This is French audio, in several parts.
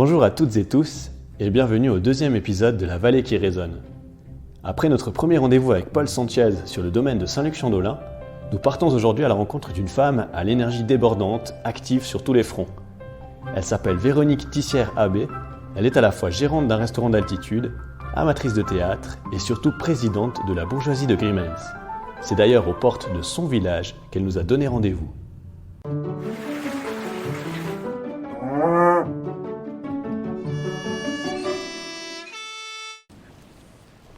Bonjour à toutes et tous et bienvenue au deuxième épisode de La Vallée qui résonne. Après notre premier rendez-vous avec Paul Sanchez sur le domaine de Saint-Luc-Champlain, nous partons aujourd'hui à la rencontre d'une femme à l'énergie débordante, active sur tous les fronts. Elle s'appelle Véronique Tissière-Abbé, elle est à la fois gérante d'un restaurant d'altitude, amatrice de théâtre et surtout présidente de la bourgeoisie de Grimmens. C'est d'ailleurs aux portes de son village qu'elle nous a donné rendez-vous.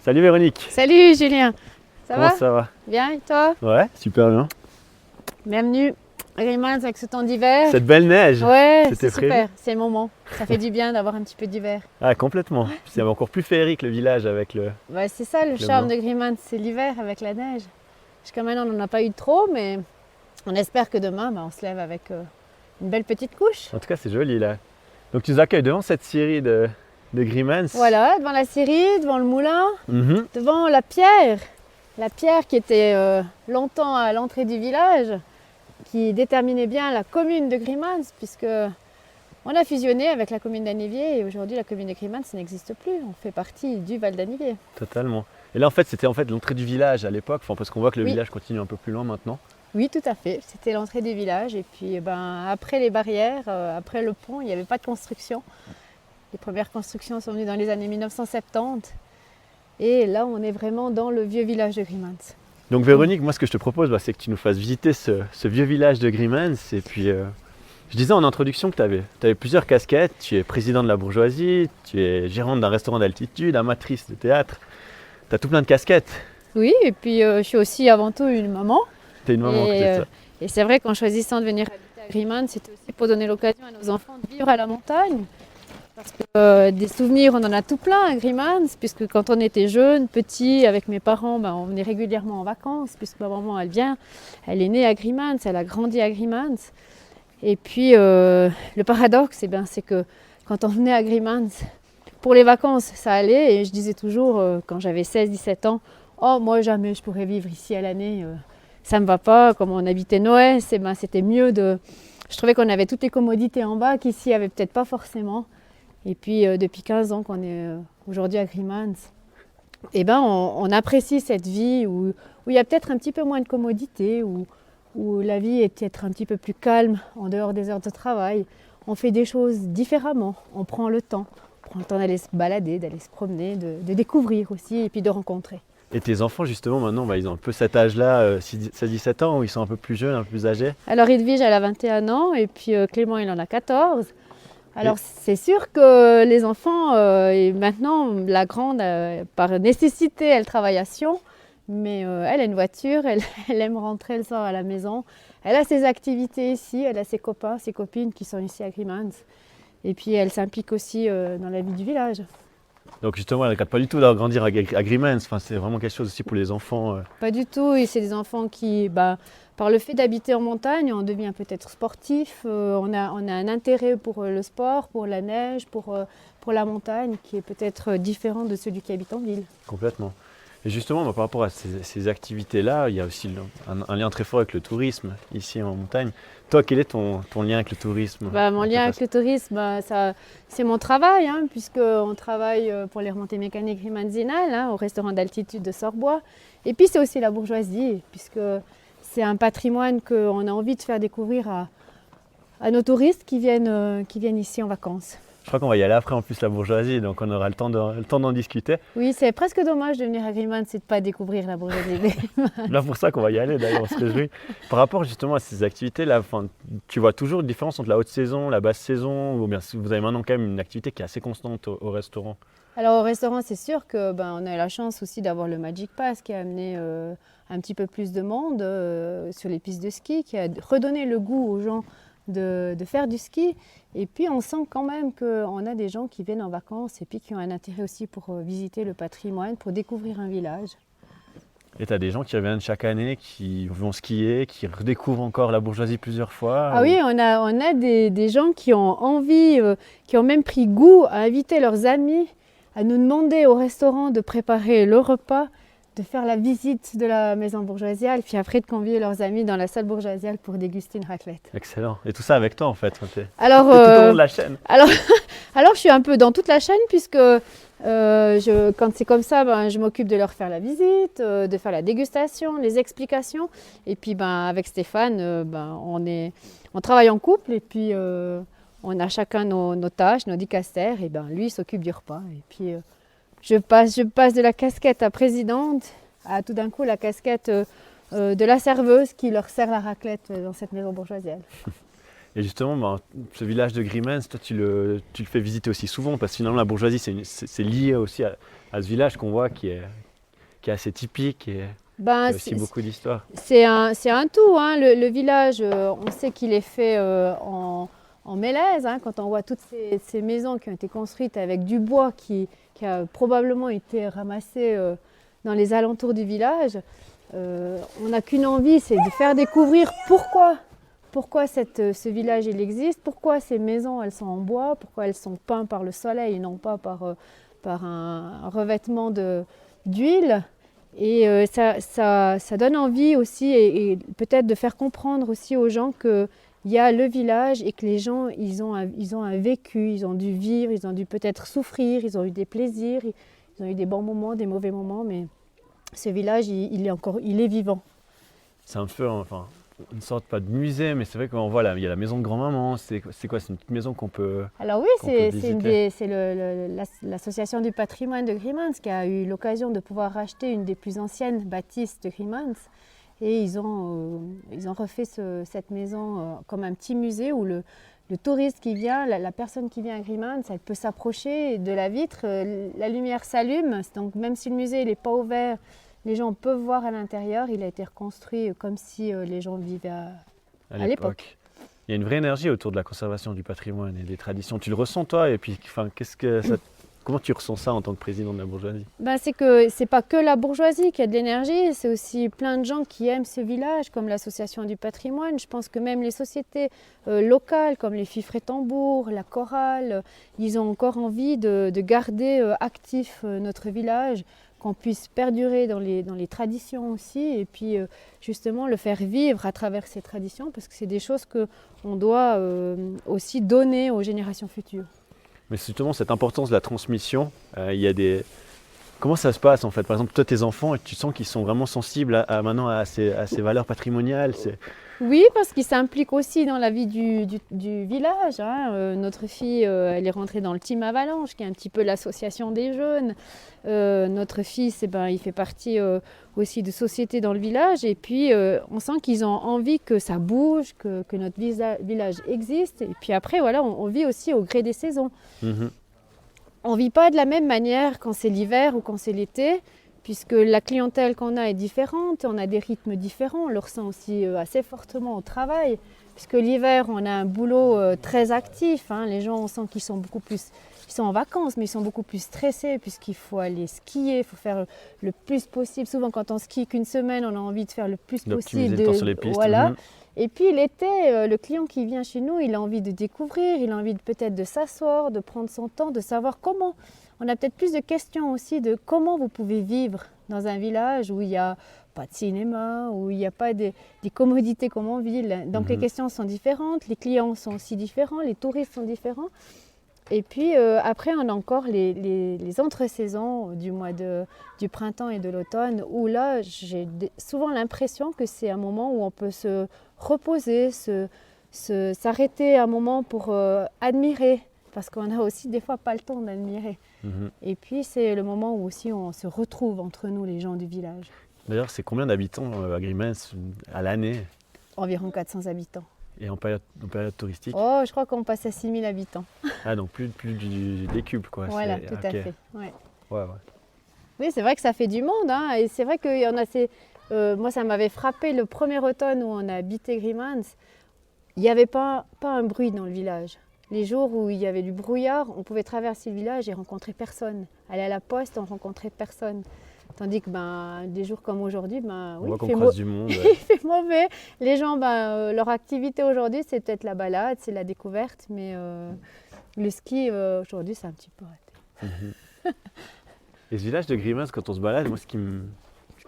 Salut Véronique. Salut Julien, Comment ça va? Bien et toi? Ouais, super bien. Bienvenue à Grimmens avec ce temps d'hiver. Cette belle neige. Ouais, C'était c'est super, prévu. c'est le moment. Ça fait du bien d'avoir un petit peu d'hiver. Ah, complètement. C'est encore plus féerique le village avec le... Ouais, c'est ça le charme de Grimmens, c'est l'hiver avec la neige. Jusqu'à maintenant on n'en a pas eu trop, mais on espère que demain on se lève avec une belle petite couche. En tout cas, c'est joli là. Donc tu nous accueilles devant cette scierie de Grimmens. Voilà, devant la scierie, devant le moulin, Mhm. devant la pierre. La pierre qui était longtemps à l'entrée du village, qui déterminait bien la commune de Grimmens, puisque on a fusionné avec la commune d'Anniviers et aujourd'hui la commune de Grimmens n'existe plus. On fait partie du Val d'Anniviers. Totalement. Et là, en fait, c'était l'entrée du village à l'époque, parce qu'on voit que le Oui. village continue un peu plus loin maintenant. Oui, tout à fait. C'était l'entrée du village. Et puis, après les barrières, après le pont, il n'y avait pas de construction. Les premières constructions sont venues dans les années 1970. Et là, on est vraiment dans le vieux village de Grimmens. Donc Véronique, moi ce que je te propose, c'est que tu nous fasses visiter ce vieux village de Grimmens. Et puis, je disais en introduction que tu avais plusieurs casquettes. Tu es président de la bourgeoisie, tu es gérante d'un restaurant d'altitude, amatrice de théâtre. Tu as tout plein de casquettes. Oui, et puis je suis aussi avant tout une maman. Tu es une maman, c'est ça. Et c'est vrai qu'en choisissant de venir habiter à Grimmens, c'était aussi pour donner l'occasion à nos enfants de vivre à la montagne. Parce que des souvenirs, on en a tout plein à Grimmens, puisque quand on était jeune, petit, avec mes parents, on venait régulièrement en vacances, puisque ma maman, elle est née à Grimmens, elle a grandi à Grimmens. Et puis, le paradoxe, c'est que quand on venait à Grimmens, pour les vacances, ça allait, et je disais toujours, quand j'avais 16-17 ans, « Oh, moi, jamais je pourrais vivre ici à l'année, ça ne me va pas, comme on habitait Noël, c'était mieux de... » Je trouvais qu'on avait toutes les commodités en bas, qu'ici, il n'y avait peut-être pas forcément. Et puis depuis 15 ans qu'on est aujourd'hui à Grimmens, on apprécie cette vie où il y a peut-être un petit peu moins de commodité, où la vie est peut-être un petit peu plus calme en dehors des heures de travail. On fait des choses différemment, on prend le temps. On prend le temps d'aller se balader, d'aller se promener, de découvrir aussi et puis de rencontrer. Et tes enfants, justement, maintenant, ils ont un peu cet âge-là, 16-17 ans, où ils sont un peu plus jeunes, un peu plus âgés. Alors Edwige, elle a 21 ans et puis Clément, il en a 14. Alors c'est sûr que les enfants, et maintenant la grande, par nécessité, elle travaille à Sion, mais elle a une voiture, elle aime rentrer le soir à la maison. Elle a ses activités ici, elle a ses copains, ses copines qui sont ici à Grimmens. Et puis elle s'implique aussi dans la vie du village. Donc justement, elle ne regrette pas du tout d'avoir grandi à Grimmens. C'est vraiment quelque chose aussi pour les enfants. Pas du tout, et c'est des enfants qui... par le fait d'habiter en montagne, on devient peut-être sportif, on a un intérêt pour le sport, pour la neige, pour la montagne, qui est peut-être différent de celui qui habite en ville. Complètement. Et justement, par rapport à ces activités-là, il y a aussi un lien très fort avec le tourisme, ici en montagne. Toi, quel est ton lien avec le tourisme? Mon lien avec le tourisme, c'est mon travail, puisqu'on travaille pour les remontées mécaniques Grimmenzinal, au restaurant d'altitude de Sorbois. Et puis c'est aussi la bourgeoisie, puisque c'est un patrimoine qu'on a envie de faire découvrir à nos touristes qui viennent ici en vacances. Je crois qu'on va y aller après en plus la bourgeoisie, donc on aura le temps d'en discuter. Oui, c'est presque dommage de venir à Grimmens et de ne pas découvrir la bourgeoisie. Là pour ça qu'on va y aller d'ailleurs, on se réjouit. Par rapport justement à ces activités-là, tu vois toujours une différence entre la haute saison, la basse saison, ou bien vous avez maintenant quand même une activité qui est assez constante au restaurant? Alors au restaurant, c'est sûr que on a eu la chance aussi d'avoir le Magic Pass qui a amené un petit peu plus de monde sur les pistes de ski, qui a redonné le goût aux gens de faire du ski. Et puis on sent quand même qu'on a des gens qui viennent en vacances et puis qui ont un intérêt aussi pour visiter le patrimoine, pour découvrir un village. Et tu as des gens qui reviennent chaque année, qui vont skier, qui redécouvrent encore la bourgeoisie plusieurs fois? Ah oui, on a des gens qui ont envie, qui ont même pris goût à inviter leurs amis, à nous demander au restaurant de préparer le repas de faire la visite de la maison bourgeoisiale, puis après de convier leurs amis dans la salle bourgeoisiale pour déguster une raclette. Excellent. Et tout ça avec toi en fait. Alors, T'es tout au long de la chaîne. alors je suis un peu dans toute la chaîne puisque quand c'est comme ça, je m'occupe de leur faire la visite, de faire la dégustation, les explications. Et puis avec Stéphane, on travaille en couple et puis on a chacun nos tâches, nos dicastères. Et lui, il s'occupe du repas. Et puis je passe de la casquette à présidente à tout d'un coup la casquette de la serveuse qui leur sert la raclette dans cette maison bourgeoisiale. Et justement, ce village de Grimmens, toi tu le fais visiter aussi souvent parce que finalement la bourgeoisie c'est lié aussi à ce village qu'on voit qui est assez typique et qui a aussi beaucoup d'histoire. C'est un tout, hein. Le village, on sait qu'il est fait en mélèze, hein, quand on voit toutes ces maisons qui ont été construites avec du bois qui a probablement été ramassé dans les alentours du village. On n'a qu'une envie, c'est de faire découvrir pourquoi ce village il existe, pourquoi ces maisons elles sont en bois, pourquoi elles sont peintes par le soleil et non pas par un revêtement d'huile. Et ça donne envie aussi et peut-être de faire comprendre aussi aux gens qu'il y a le village et que les gens ils ont un vécu, ils ont dû vivre, ils ont dû peut-être souffrir, ils ont eu des plaisirs, ils ont eu des bons moments, des mauvais moments, mais ce village il est vivant. C'est un peu une sorte, pas de musée, mais c'est vrai qu'on voit là, il y a la maison de grand-maman. C'est quoi? C'est une petite maison qu'on peut. Alors oui, c'est l'association du patrimoine de Grimmens qui a eu l'occasion de pouvoir racheter une des plus anciennes bâtisses de Grimmens. Et ils ont refait cette maison comme un petit musée où le touriste qui vient, la personne qui vient à Grimmens, elle peut s'approcher de la vitre, la lumière s'allume, donc même si le musée n'est pas ouvert, les gens peuvent voir à l'intérieur. Il a été reconstruit comme si les gens vivaient à l'époque. Il y a une vraie énergie autour de la conservation du patrimoine et des traditions. Tu le ressens toi? Et puis, comment tu ressens ça en tant que président de la bourgeoisie? C'est que c'est pas que la bourgeoisie qui a de l'énergie, c'est aussi plein de gens qui aiment ce village, comme l'association du patrimoine. Je pense que même les sociétés locales, comme les Fifres et Tambours, la Chorale, ils ont encore envie de garder actif notre village, qu'on puisse perdurer dans les traditions aussi, et puis justement le faire vivre à travers ces traditions, parce que c'est des choses qu'on doit aussi donner aux générations futures. Mais justement, cette importance de la transmission, comment ça se passe en fait? Par exemple, toi, tes enfants, tu sens qu'ils sont vraiment sensibles maintenant à ces valeurs patrimoniales. Oui, parce qu'ils s'impliquent aussi dans la vie du village, hein. Notre fille, elle est rentrée dans le Team Avalanche, qui est un petit peu l'association des jeunes. Notre fils, il fait partie aussi de sociétés dans le village. Et puis, on sent qu'ils ont envie que ça bouge, que notre village existe. Et puis après, voilà, on vit aussi au gré des saisons. Mm-hmm. On ne vit pas de la même manière quand c'est l'hiver ou quand c'est l'été, puisque la clientèle qu'on a est différente, on a des rythmes différents, on le ressent aussi assez fortement au travail, puisque l'hiver, on a un boulot très actif, hein. Les gens, on sent qu'ils sont ils sont en vacances, mais ils sont beaucoup plus stressés, puisqu'il faut aller skier, il faut faire le plus possible. Souvent, quand on skie qu'une semaine, on a envie de faire le plus possible. Le temps sur les pistes. Voilà. Mm-hmm. Et puis l'été, le client qui vient chez nous, il a envie de découvrir, il a envie peut-être de s'asseoir, de prendre son temps, de savoir comment. On a peut-être plus de questions aussi de comment vous pouvez vivre dans un village où il n'y a pas de cinéma, où il n'y a pas des commodités comme en ville. Donc les questions sont différentes, les clients sont aussi différents, les touristes sont différents. Et puis après, on a encore les entre-saisons du printemps et de l'automne, où là, j'ai souvent l'impression que c'est un moment où on peut se reposer, s'arrêter un moment pour admirer, parce qu'on a aussi des fois pas le temps d'admirer. Mmh. Et puis c'est le moment où aussi on se retrouve entre nous, les gens du village. D'ailleurs, c'est combien d'habitants à Grimmens à l'année? Environ 400 habitants. Et en période touristique? Oh, je crois qu'on passe à 6000 habitants. Ah, donc plus du décuple, quoi. Voilà, tout à fait. Ouais. Ouais. Oui, c'est vrai que ça fait du monde, hein, et c'est vrai qu'il y en a moi, ça m'avait frappé le premier automne où on a habité Grimmens. Il n'y avait pas un bruit dans le village. Les jours où il y avait du brouillard, on pouvait traverser le village et rencontrer personne. Aller à la poste, on rencontrait personne. Tandis que des jours comme aujourd'hui, on voit qu'on croise du monde. Il fait mauvais. Les gens, leur activité aujourd'hui, c'est peut-être la balade, c'est la découverte, mais le ski, aujourd'hui, c'est un petit peu raté. Et ce village de Grimmens, quand on se balade, moi, ce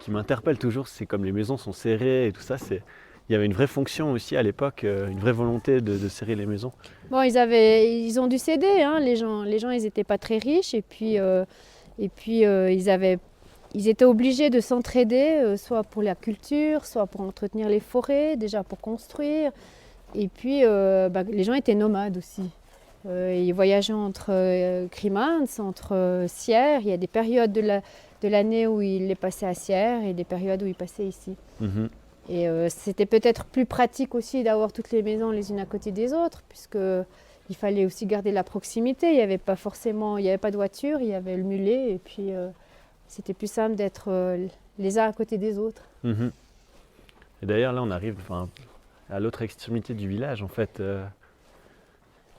qui m'interpelle toujours, c'est comme les maisons sont serrées et tout ça. Il y avait une vraie fonction aussi à l'époque, une vraie volonté de serrer les maisons. Bon, ils ont dû céder, hein, les gens, ils n'étaient pas très riches ils étaient obligés de s'entraider, soit pour la culture, soit pour entretenir les forêts, déjà pour construire. Et puis, les gens étaient nomades aussi. Ils voyageaient entre Grimans, entre Sierre. Il y a des périodes de l'année où ils les passaient à Sierre et des périodes où ils passaient ici. Mhm. Et c'était peut-être plus pratique aussi d'avoir toutes les maisons les unes à côté des autres, puisqu'il fallait aussi garder la proximité. Il n'y avait pas de voiture, il y avait le mulet, et puis c'était plus simple d'être les uns à côté des autres. Mhm. Et d'ailleurs, là, on arrive à l'autre extrémité du village, en fait.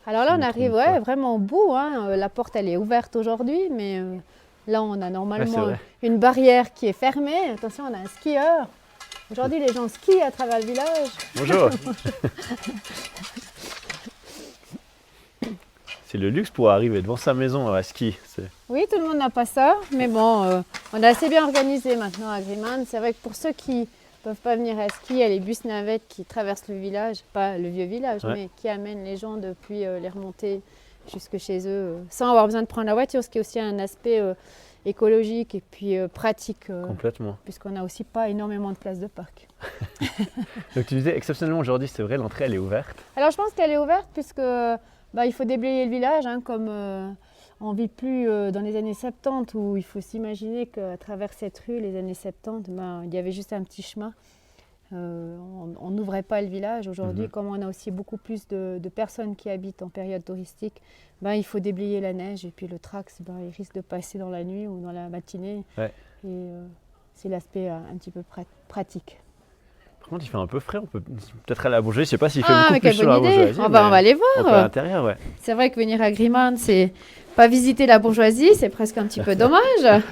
Alors là, on arrive vraiment au bout. Hein. La porte, elle est ouverte aujourd'hui, mais là, on a normalement une barrière qui est fermée. Attention, on a un skieur. Aujourd'hui, les gens skient à travers le village. Bonjour. C'est le luxe pour arriver devant sa maison à ski. Oui, tout le monde n'a pas ça, mais bon, on est assez bien organisé maintenant à Grimans. C'est vrai que pour ceux qui ne peuvent pas venir à ski, il y a les bus navettes qui traversent le village, pas le vieux village, mais qui amènent les gens depuis les remontées jusque chez eux, sans avoir besoin de prendre la voiture, ce qui est aussi un aspect écologique et puis pratique. Complètement. Puisqu'on n'a aussi pas énormément de places de parc. Donc tu disais, exceptionnellement aujourd'hui, c'est vrai, l'entrée elle est ouverte. Alors je pense qu'elle est ouverte puisque il faut déblayer le village, hein, comme on ne vit plus dans les années 70 où il faut s'imaginer qu'à travers cette rue, les années 70, il y avait juste un petit chemin. On n'ouvrait pas le village. Aujourd'hui, comme on a aussi beaucoup plus de personnes qui habitent en période touristique, il faut déblayer la neige et puis le Trax, il risque de passer dans la nuit ou dans la matinée. Ouais. Et c'est l'aspect un petit peu pratique. Par contre, il fait un peu frais, on peut peut-être aller à la bourgeoisie. Je ne sais pas s'il fait beaucoup plus sur la idée. bourgeoisie. On va aller voir. On peut à l'intérieur, ouais. C'est vrai que venir à Grimans, c'est pas visiter la bourgeoisie, c'est presque un petit peu dommage.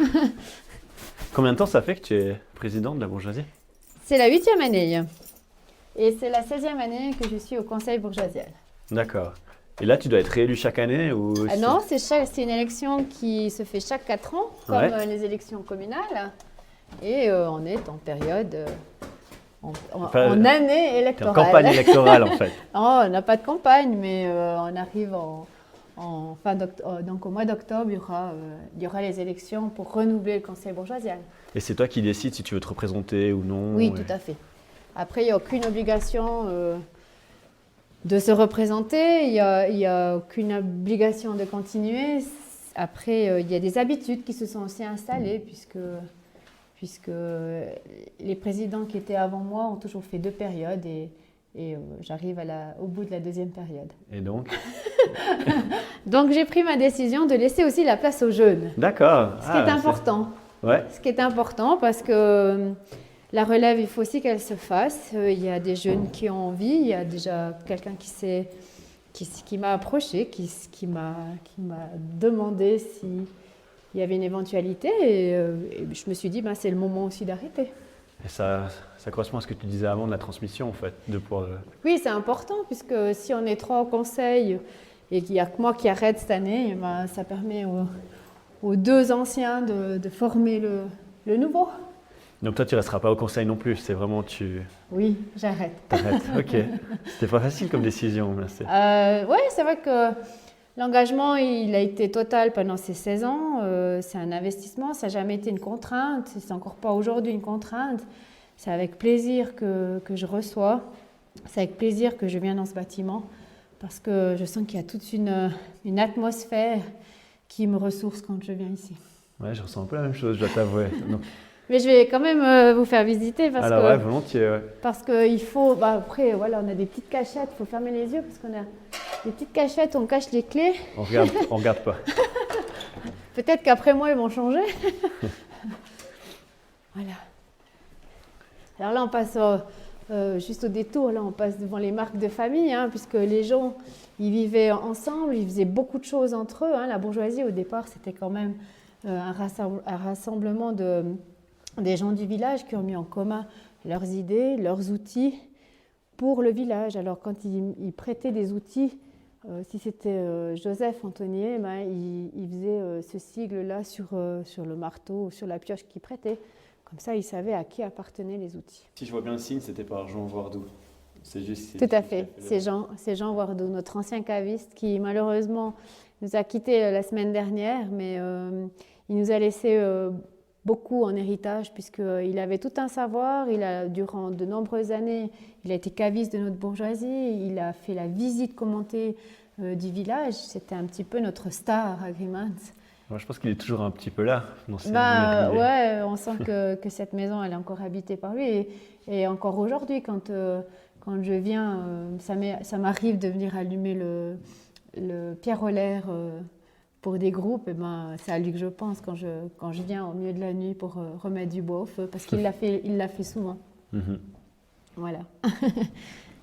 Combien de temps ça fait que tu es présidente de la bourgeoisie ? C'est la 8e année. Et c'est la 16e année que je suis au conseil bourgeoisial. D'accord. Et là, tu dois être réélu chaque année ou non, c'est une élection qui se fait chaque 4 ans, comme les élections communales. Et on est en période, en année électorale. En campagne électorale, en fait. Non, on n'a pas de campagne, mais on arrive donc au mois d'octobre, il y aura les élections pour renouveler le conseil bourgeoisial. Et c'est toi qui décides si tu veux te représenter ou non? Oui, tout à fait. Après, il n'y a aucune obligation de se représenter, il n'y a aucune obligation de continuer. Après, il y a des habitudes qui se sont aussi installées, puisque les présidents qui étaient avant moi ont toujours fait 2 périodes et j'arrive au bout de la 2e période. Et donc Donc j'ai pris ma décision de laisser aussi la place aux jeunes. D'accord. Ce qui est important. Ouais. Ce qui est important parce que la relève, il faut aussi qu'elle se fasse. Il y a des jeunes qui ont envie. Il y a déjà quelqu'un qui m'a approché, qui m'a demandé s'il y avait une éventualité. Et je me suis dit, c'est le moment aussi d'arrêter. Et ça correspond à ce que tu disais avant de la transmission, en fait. Oui, c'est important, puisque si on est 3 au conseil et qu'il n'y a que moi qui arrête cette année, ça permet aux 2 anciens de former le nouveau. Donc toi, tu ne resteras pas au conseil non plus, c'est vraiment Oui, j'arrête. T'arrêtes, ok. C'était pas facile comme décision, merci. Oui, c'est vrai que l'engagement, il a été total pendant ces 16 ans. C'est un investissement, ça n'a jamais été une contrainte. C'est encore pas aujourd'hui une contrainte. C'est avec plaisir que je reçois. C'est avec plaisir que je viens dans ce bâtiment parce que je sens qu'il y a toute une atmosphère qui me ressource quand je viens ici. Ouais, je ressens un peu la même chose, je dois t'avouer. Mais je vais quand même vous faire visiter volontiers. Parce qu'il faut. Après, voilà, on a des petites cachettes. Il faut fermer les yeux parce qu'on a des petites cachettes. On cache les clés. On regarde pas. Peut-être qu'après moi, ils vont changer. Voilà. Alors là, on passe juste au détour. Là, on passe devant les marques de famille, puisque les gens, ils vivaient ensemble. Ils faisaient beaucoup de choses entre eux. La bourgeoisie, au départ, c'était quand même un rassemblement des gens du village qui ont mis en commun leurs idées, leurs outils pour le village. Alors quand ils prêtaient des outils, si c'était Joseph Antonier, il faisait ce sigle-là sur le marteau, sur la pioche qu'il prêtait. Comme ça, ils savaient à qui appartenaient les outils. Si je vois bien le signe, c'était par Jean Voardou. Tout à fait, c'est Jean Voardou, notre ancien caviste qui malheureusement nous a quittés la semaine dernière, mais il nous a laissé beaucoup en héritage puisqu'il avait tout un savoir. Durant de nombreuses années, il a été caviste de notre bourgeoisie, il a fait la visite commentée du village. C'était un petit peu notre star à Grimans. Moi, je pense qu'il est toujours un petit peu là. Ouais, on sent que cette maison elle est encore habitée par lui et encore aujourd'hui quand je viens, ça m'arrive de venir allumer le pierrelaire pour des groupes, et c'est à lui que je pense quand je viens au milieu de la nuit pour remettre du bois au feu, parce qu'il l'a fait souvent. Voilà.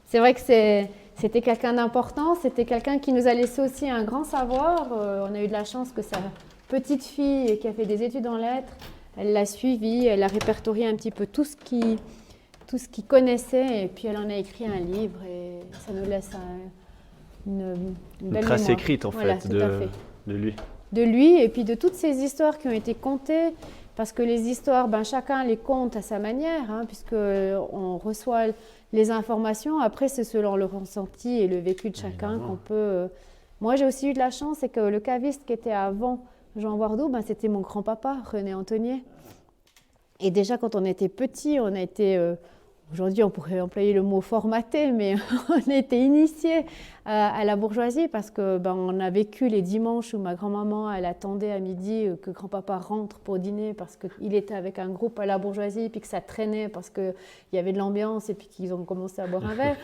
C'est vrai que c'était quelqu'un d'important, c'était quelqu'un qui nous a laissé aussi un grand savoir. On a eu de la chance que sa petite fille, qui a fait des études en lettres, elle l'a suivi, elle a répertorié un petit peu tout ce qu'il connaissait, et puis elle en a écrit un livre, et ça nous laisse une belle trace mémoire. écrite en Voilà, fait de lui. De lui, et puis de toutes ces histoires qui ont été contées, parce que les histoires, chacun les compte à sa manière, puisqu'on reçoit les informations, après c'est selon le ressenti et le vécu de chacun qu'on peut... Moi j'ai aussi eu de la chance, c'est que le caviste qui était avant Jean Voardou, c'était mon grand-papa, René Antonier. Et déjà quand on était petit, on a été... Aujourd'hui, on pourrait employer le mot formaté, mais on a été initiés à la bourgeoisie parce que on a vécu les dimanches où ma grand-maman elle attendait à midi que grand-papa rentre pour dîner parce qu'il était avec un groupe à la bourgeoisie, puis que ça traînait parce qu'il y avait de l'ambiance et puis qu'ils ont commencé à boire un verre.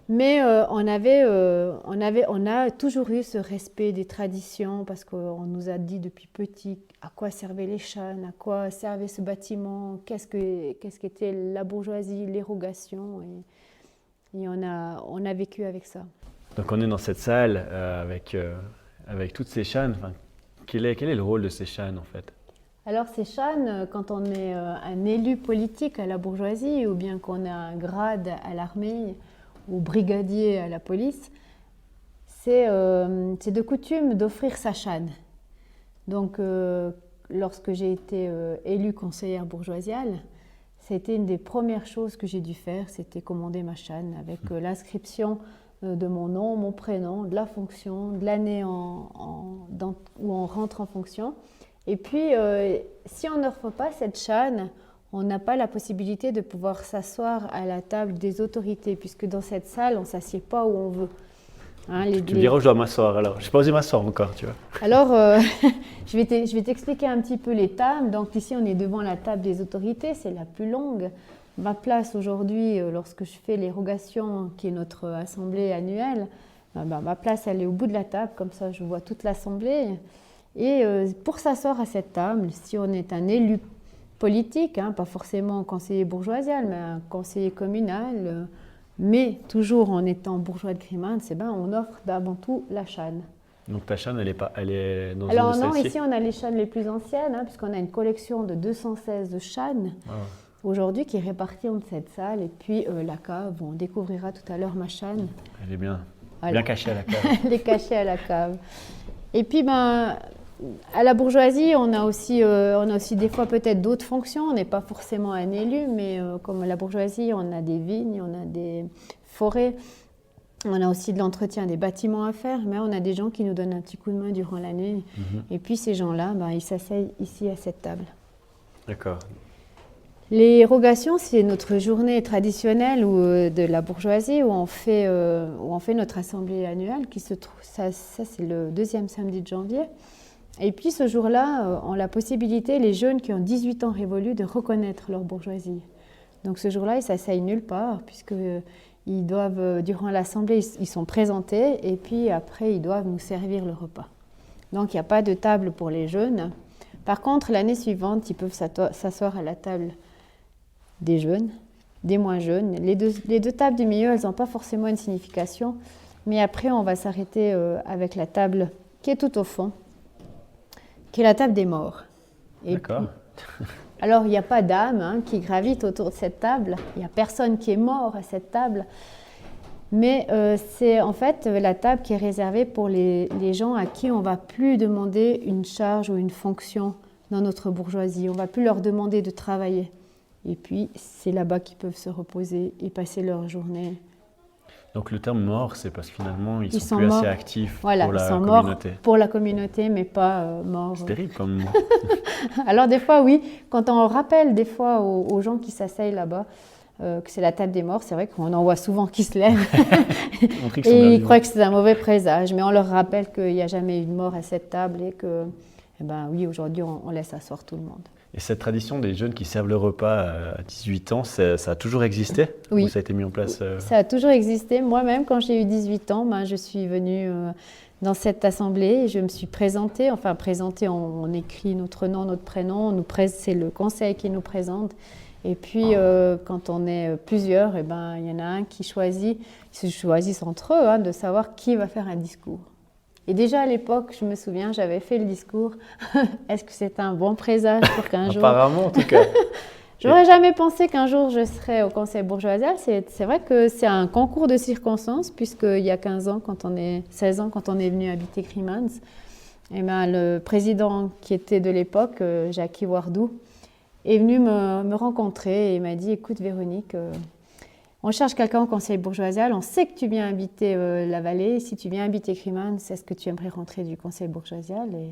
Mais on a toujours eu ce respect des traditions parce qu'on nous a dit depuis petit à quoi servaient les chânes, à quoi servait ce bâtiment, qu'est-ce qu'était la bourgeoisie, l'érogation, et on a vécu avec ça. Donc on est dans cette salle avec toutes ces chânes. Enfin, quel est le rôle de ces chânes en fait? Alors ces chânes, quand on est un élu politique à la bourgeoisie ou bien qu'on a un grade à l'armée ou brigadier à la police, c'est de coutume d'offrir sa châne. Donc, lorsque j'ai été élue conseillère bourgeoisiale, c'était une des premières choses que j'ai dû faire, c'était commander ma châne avec l'inscription de mon nom, mon prénom, de la fonction, de l'année où on rentre en fonction. Et puis, si on n'offre pas cette châne, on n'a pas la possibilité de pouvoir s'asseoir à la table des autorités, puisque dans cette salle, on ne s'assied pas où on veut. Tu me diras où je dois m'asseoir alors. Je n'ai pas osé m'asseoir encore, tu vois. Alors, je vais t'expliquer un petit peu les tables. Donc ici, on est devant la table des autorités, c'est la plus longue. Ma place aujourd'hui, lorsque je fais l'érogation, qui est notre assemblée annuelle, ma place, elle est au bout de la table, comme ça je vois toute l'assemblée. Et pour s'asseoir à cette table, si on est un élu politique, pas forcément conseiller bourgeoisial, mais un conseiller communal, mais toujours en étant bourgeois de Grimans, on offre avant tout la châne. Donc ta châne, elle est dans Alors une de non, celles-ci? ici on a les chânes les plus anciennes, puisqu'on a une collection de 216 chânes aujourd'hui qui est répartie entre cette salle et puis la cave. On découvrira tout à l'heure ma châne. Elle est bien cachée à la cave. Elle est cachée à la cave. Et puis à la bourgeoisie, on a aussi des fois peut-être d'autres fonctions. On n'est pas forcément un élu, mais comme la bourgeoisie, on a des vignes, on a des forêts, on a aussi de l'entretien des bâtiments à faire, mais on a des gens qui nous donnent un petit coup de main durant l'année. Et puis ces gens-là, ils s'asseyent ici à cette table. D'accord. Les érogations, c'est notre journée traditionnelle de la bourgeoisie où on fait notre assemblée annuelle qui se trouve, ça c'est le deuxième samedi de janvier. Et puis ce jour-là, ont la possibilité, les jeunes qui ont 18 ans révolus, de reconnaître leur bourgeoisie. Donc ce jour-là, ils ne s'asseyent nulle part, puisqu'ils doivent, durant l'assemblée, ils sont présentés, et puis après, ils doivent nous servir le repas. Donc il n'y a pas de table pour les jeunes. Par contre, l'année suivante, ils peuvent s'asseoir à la table des jeunes, des moins jeunes. Les deux tables du milieu, elles n'ont pas forcément une signification, mais après, on va s'arrêter avec la table qui est tout au fond, qui est la table des morts. D'accord. Alors, il n'y a pas d'âme qui gravite autour de cette table. Il n'y a personne qui est mort à cette table. Mais c'est en fait la table qui est réservée pour les gens à qui on ne va plus demander une charge ou une fonction dans notre bourgeoisie. On ne va plus leur demander de travailler. Et puis, c'est là-bas qu'ils peuvent se reposer et passer leur journée. Donc le terme mort, c'est parce que finalement, ils sont sont plus morts. assez actifs Voilà, pour ils la sont communauté. morts pour la communauté, mais pas morts. C'est terrible comme mot. Alors des fois, oui, quand on rappelle des fois aux gens qui s'asseyent là-bas que c'est la table des morts, c'est vrai qu'on en voit souvent qui se lèvent et ils croient que c'est un mauvais présage, mais on leur rappelle qu'il n'y a jamais eu de mort à cette table et que, eh ben, oui, aujourd'hui, on laisse asseoir tout le monde. Et cette tradition des jeunes qui servent le repas à 18 ans, ça a toujours existé? Oui. Ou ça a été mis en place Ça a toujours existé. Moi-même, quand j'ai eu 18 ans, ben, je suis venue dans cette assemblée et je me suis présentée. Enfin, présentée, on écrit notre nom, notre prénom. C'est le conseil qui nous présente. Et puis, quand on est plusieurs, eh ben, il y en a un qui choisit. Ils se choisissent entre eux de savoir qui va faire un discours. Et déjà à l'époque, je me souviens, j'avais fait le discours. Est-ce que c'est un bon présage pour qu'un jour... Apparemment, en tout cas. J'aurais jamais pensé qu'un jour je serais au conseil bourgeoisial. C'est vrai que c'est un concours de circonstances, puisqu'il y a 15 ans, 16 ans, quand on est venu habiter Crimans, et ben, le président qui était de l'époque, Jackie Wardou, est venu me rencontrer et il m'a dit « Écoute Véronique, on cherche quelqu'un au conseil bourgeoisial, on sait que tu viens habiter la vallée. Si tu viens habiter Crimans, est-ce que tu aimerais rentrer du conseil bourgeoisial » Et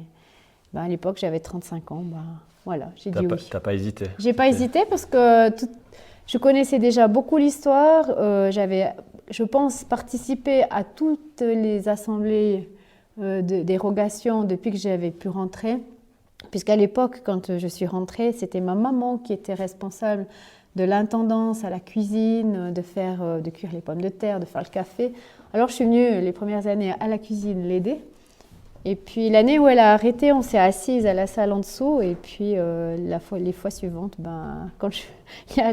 ben, à l'époque, j'avais 35 ans. Ben, voilà, j'ai dit oui. T'as pas hésité? J'ai pas hésité parce que je connaissais déjà beaucoup l'histoire. J'avais, je pense, participé à toutes les assemblées dérogation depuis que j'avais pu rentrer. Puisqu'à l'époque, quand je suis rentrée, c'était ma maman qui était responsable de l'intendance à la cuisine, de cuire les pommes de terre, de faire le café. Alors je suis venue les premières années à la cuisine l'aider. Et puis l'année où elle a arrêté, on s'est assise à la salle en dessous. Et puis les fois suivantes,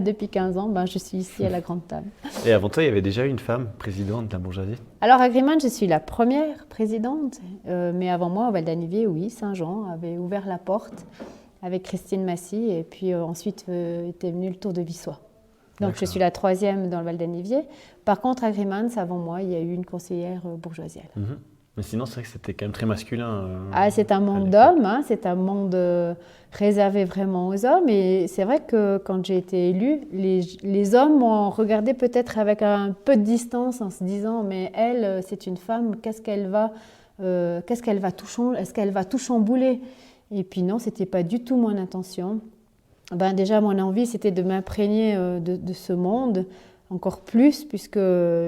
depuis 15 ans, je suis ici à la grande table. Et avant toi, il y avait déjà une femme présidente de la bourgeoisie? Alors à Grimand, je suis la première présidente. Mais avant moi, au Val-d'Anivier, oui, Saint-Jean avait ouvert la porte avec Christine Massy. Et puis ensuite était venu le tour de Vissois. Donc je suis la troisième dans le Val-d'Anivier. Par contre, à Grimand, avant moi, il y a eu une conseillère bourgeoisiale. Mm-hmm. Mais sinon, c'est vrai que c'était quand même très masculin. C'est un monde d'hommes, c'est un monde réservé vraiment aux hommes. Et c'est vrai que quand j'ai été élue, les hommes m'ont regardé peut-être avec un peu de distance en se disant « mais elle, c'est une femme, est-ce qu'elle va tout chambouler ?» Et puis non, ce n'était pas du tout mon intention. Déjà, mon envie, c'était de m'imprégner de ce monde, encore plus, puisque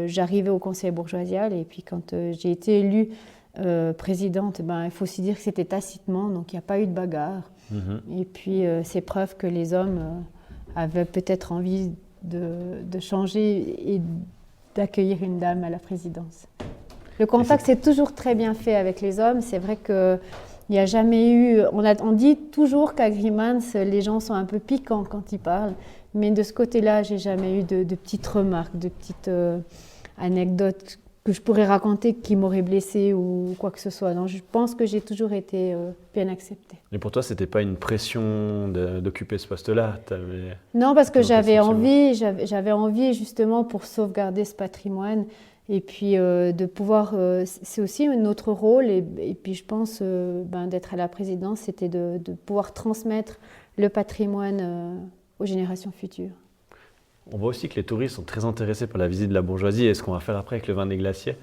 j'arrivais au conseil bourgeoisial. Et puis quand j'ai été élue présidente, il faut aussi dire que c'était tacitement, donc il n'y a pas eu de bagarre. Mm-hmm. Et puis c'est preuve que les hommes avaient peut-être envie de changer et d'accueillir une dame à la présidence. Le contact s'est toujours très bien fait avec les hommes. C'est vrai qu'il n'y a jamais eu... On dit toujours qu'à Grimans, les gens sont un peu piquants quand ils parlent. Mais de ce côté-là, j'ai jamais eu de petites remarques, de petites anecdotes que je pourrais raconter qui m'auraient blessée ou quoi que ce soit. Non, je pense que j'ai toujours été bien acceptée. Et pour toi, c'était pas une pression d'occuper ce poste-là? Non, parce que j'avais envie justement pour sauvegarder ce patrimoine et puis de pouvoir... c'est aussi notre rôle et puis je pense d'être à la présidence, c'était de pouvoir transmettre le patrimoine aux générations futures. On voit aussi que les touristes sont très intéressés par la visite de la bourgeoisie et ce qu'on va faire après avec le vin des glaciers.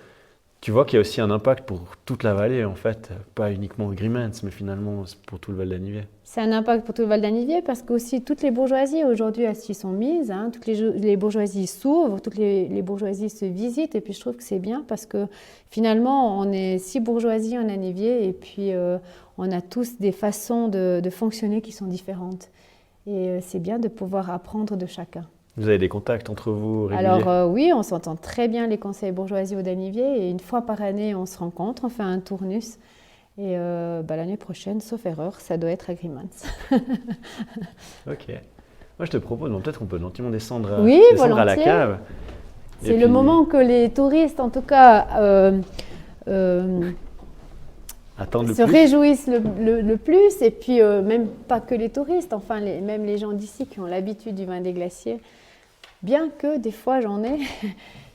Tu vois qu'il y a aussi un impact pour toute la vallée, en fait, pas uniquement au Grimans, mais finalement pour tout le Val-d'Anivier. C'est un impact pour tout le Val-d'Anivier parce que aussi toutes les bourgeoisies aujourd'hui elles s'y sont mises, toutes les bourgeoisies s'ouvrent, toutes les bourgeoisies se visitent et puis je trouve que c'est bien parce que finalement on est 6 bourgeoisies en Anivier et puis on a tous des façons de fonctionner qui sont différentes. Et c'est bien de pouvoir apprendre de chacun. Vous avez des contacts entre vous réguliers? Alors oui, on s'entend très bien les conseils bourgeoisie au Danivier et une fois par année on se rencontre, on fait un tournus et l'année prochaine, sauf erreur, ça doit être à Grimans. Ok. Moi je te propose, peut-être qu'on peut gentiment descendre à la cave. C'est le moment que les touristes en tout cas se réjouissent le plus et puis même pas que les touristes, même les gens d'ici qui ont l'habitude du vin des glaciers, bien que des fois j'en ai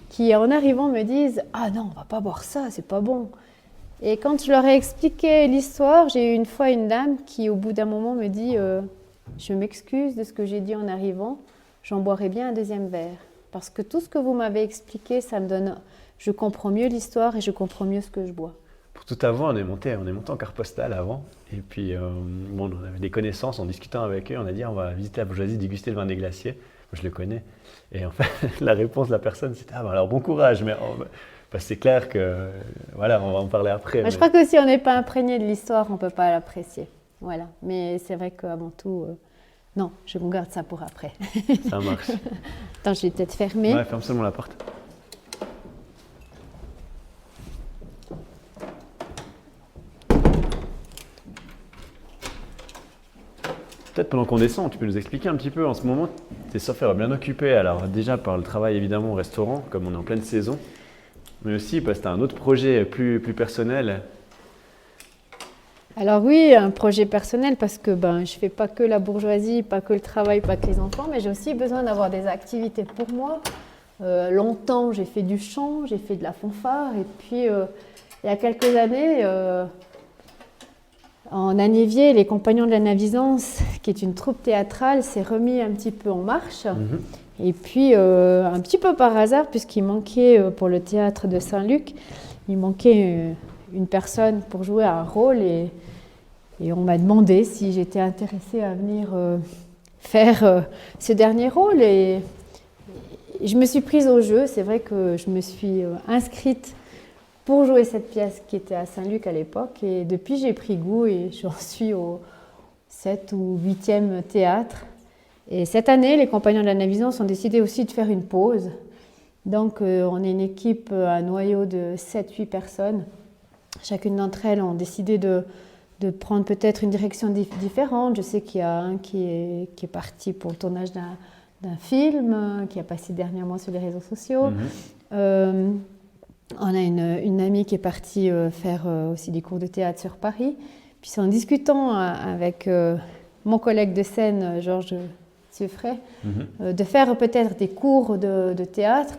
qui en arrivant me disent « Ah non, on va pas boire ça, c'est pas bon ». Et quand je leur ai expliqué l'histoire, j'ai eu une fois une dame qui, au bout d'un moment, me dit je m'excuse de ce que j'ai dit en arrivant, j'en boirai bien un deuxième verre. Parce que tout ce que vous m'avez expliqué, ça me donne... Je comprends mieux l'histoire et je comprends mieux ce que je bois. Pour tout avouer, on est monté en carte postale avant. Et puis, bon, on avait des connaissances en discutant avec eux. On a dit on va visiter la bourgeoisie, déguster le vin des glaciers. Moi, je le connais. Et en fait, la réponse de la personne, c'était ah, bah, alors bon courage. Mais bah, c'est clair que, voilà, on va en parler après. Je crois que si on n'est pas imprégné de l'histoire, on ne peut pas l'apprécier. Voilà. Mais c'est vrai qu'avant tout, non, je me garde ça pour après. Ça marche. Attends, je vais peut-être fermer. Ouais, ferme seulement la porte. Peut-être pendant qu'on descend, tu peux nous expliquer un petit peu en ce moment, tes chauffeurs bien occupés, alors déjà par le travail évidemment au restaurant, comme on est en pleine saison, mais aussi parce que tu as un autre projet plus personnel. Alors oui, un projet personnel parce que je ne fais pas que la bourgeoisie, pas que le travail, pas que les enfants, mais j'ai aussi besoin d'avoir des activités pour moi. Longtemps, j'ai fait du chant, j'ai fait de la fanfare, et puis il y a quelques années, en Annévier, les Compagnons de la Navisance, qui est une troupe théâtrale, s'est remis un petit peu en marche. Et puis, un petit peu par hasard, puisqu'il manquait pour le théâtre de Saint-Luc, il manquait une personne pour jouer un rôle. Et on m'a demandé si j'étais intéressée à venir faire ce dernier rôle. Et je me suis prise au jeu. C'est vrai que je me suis inscrite pour jouer cette pièce qui était à Saint-Luc à l'époque. Et depuis, j'ai pris goût et j'en suis au 7e ou 8e théâtre. Et cette année, les Compagnons de la Navisance ont décidé aussi de faire une pause. Donc, on est une équipe, un noyau de 7-8 personnes. Chacune d'entre elles ont décidé de prendre peut-être une direction différente. Je sais qu'il y a un qui est parti pour le tournage d'un film, qui a passé dernièrement sur les réseaux sociaux. On a une amie qui est partie faire aussi des cours de théâtre sur Paris. Puis c'est en discutant avec mon collègue de scène, Georges Sieffray, de faire peut-être des cours de théâtre.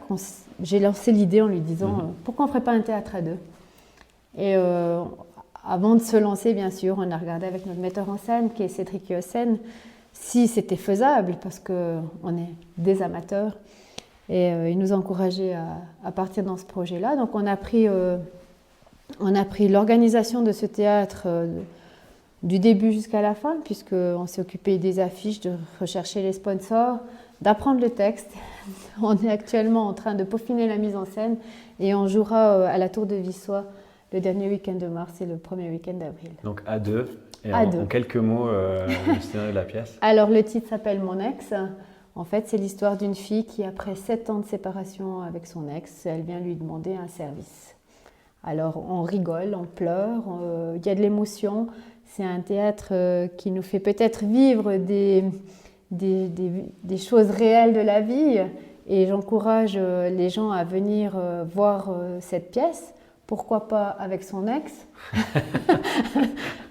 J'ai lancé l'idée en lui disant pourquoi on ne ferait pas un théâtre à deux. Et avant de se lancer, bien sûr, on a regardé avec notre metteur en scène, qui est Cédric Yossen, si c'était faisable, parce qu'on est des amateurs. Et il nous a encouragés à partir dans ce projet-là. Donc on a pris l'organisation de ce théâtre du début jusqu'à la fin, puisqu'on s'est occupé des affiches, de rechercher les sponsors, d'apprendre le texte. On est actuellement en train de peaufiner la mise en scène et on jouera à la Tour de Vissois le dernier week-end de mars et le premier week-end d'avril. Donc à deux. Et à en deux. Quelques mots, le scénario de la pièce. Alors le titre s'appelle Mon ex. En fait, c'est l'histoire d'une fille qui, après 7 ans de séparation avec son ex, elle vient lui demander un service. Alors, on rigole, on pleure, il y a de l'émotion. C'est un théâtre qui nous fait peut-être vivre des choses réelles de la vie. Et j'encourage les gens à venir voir cette pièce. Pourquoi pas avec son ex?